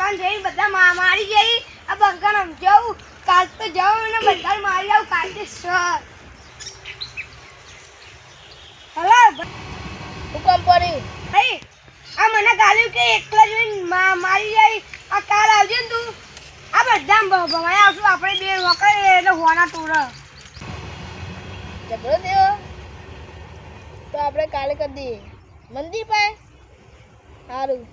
બંકાન જઈ બધા મારી જઈ આ બંકાન સમજાવું કાલ તો જાઉં ને બધા મારી આવું કાલથી સર હલો હુકમ પડ્યું હે આ મને ગાલ્યું કે એકલા જોઈને મારી જાય આ કાલ આવજે ને તું આ બધા ભમાઈ આવશું આપણે બે વખત એટલે હોના ટોર ઝઘડો થયો તો આપણે કાલે કરી દઈએ મંદિર પાસે સારું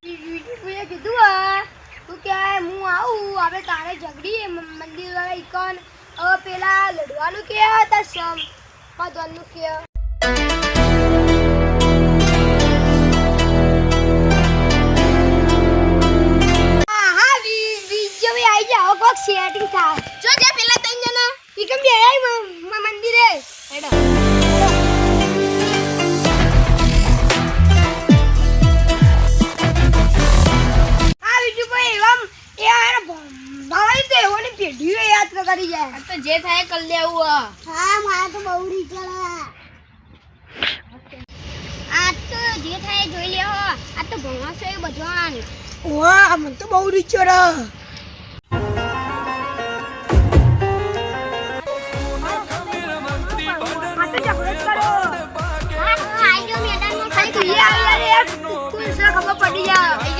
બીજું કીધું હા તું કે હું આવું આપણે તારે ઝઘડીએ મંદિર વાળા ઇકોન હવે પેલા લડવાનું કે હતા સમ પદવાનું કે સેટિંગ થાય જો જે પેલા ત્રણ જણા ઈ કેમ બે મંદિરે હેડો આ બીજું ભાઈ એમ એ આને ભાઈ તો એવોની પેઢીઓ યાદ કરી જાય આ તો જે થાય કરી લેવું હા મારા તો બહુ રીચા આ તો જે થાય જોઈ લેવો આ તો ભણવા છે બધવાન વાહ મને તો બહુ રીચો રે ખબર પડી જાય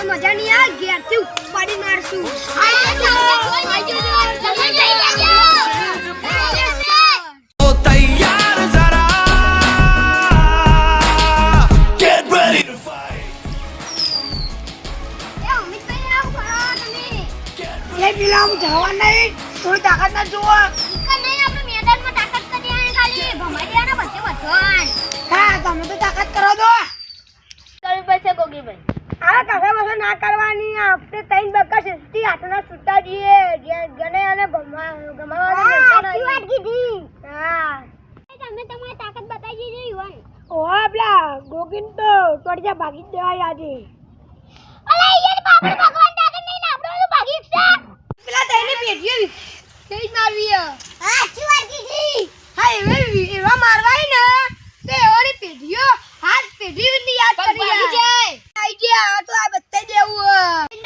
મજા નહીં આ ઘેર થી ઉપાડી મારશું જવા નહીં થોડી તાકાત ના જોવો હા તમે તો તાકાત કરો દો કરવી પડશે ગોગીભાઈ આ કાકા બસો ના કરવાની આપણે ત્રણ બક્કા સસ્તી હાથના છૂટા જઈએ ગણે અને ગમાવાની વાત કીધી હા તમે તમારી તાકાત બતાવી દીધી યુવાન ઓ આપલા ગોગીન તો ટોડિયા ભાગી દેવાય આજે અલા યાર બાપુ ભગવાન તાકાત નહીં ને આપણો તો ભાગી છે પેલા તઈને પેઢીઓ તેજ મારવી હા શું વાત કીધી હા એવા મારવાય ને તો એવાની પેઢીઓ હાથ પેઢીની યાદ કરી જાય આઈ ગયા આ તો આ બત્તે દેવું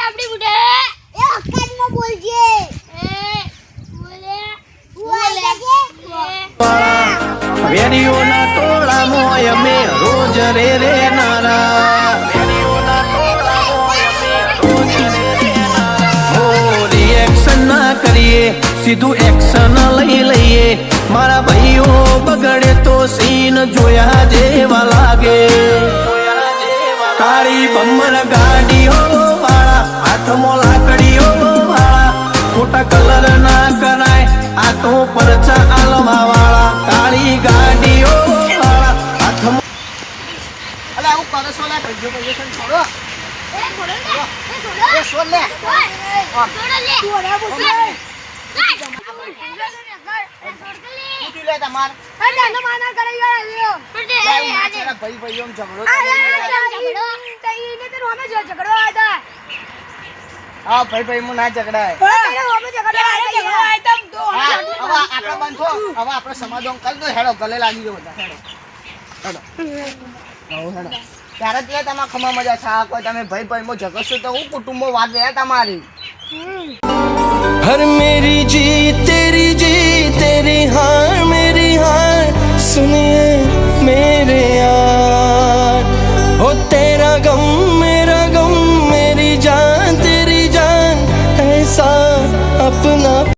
આપડી બુડે એ અક્કામાં બોલજે વેરીઓના ટોળામાં અમે રોજ રે નારા વેરીઓના ટોળામાં અમે રોજ રે નારા ઓ રિએક્શન ના કરીએ સીધું એક્શન લઈ લઈએ મારા ભાઈઓ બગડે તો સીન જોયા જેવા લાગે કાળી બમ્બર ગાડીઓ વાળા હાથમાં લાકડીઓ વાળા ખોટા કલર ના કરાય આ તો પરચા આલવા વાળા કાળી ગાડીઓ વાળા હાથમાં અલે આવું કરે છો લે ભઈઓ છોડો એ છોડ લે પૂછી લે તમાર માના કરી ગયો ભાઈ ભાઈઓ ઝઘડો તઈને તો રોમે ઝઘડો હતા હા ભાઈ ભાઈ હું ના ઝઘડાય તઈને રોમે ઝઘડો હતા તો હવે આપણે બંધો હવે આપણે સમાધાન કરી દો હેડો ગલે લાગી ગયો બધા હેડો ત્યારે ત્યાં તમારા ખમા મજા છા કોઈ તમે ભાઈ ભાઈમાં ઝઘડશો તો હું કુટુંબમાં વાત રહ્યા તમારી हर मेरी जी तेरी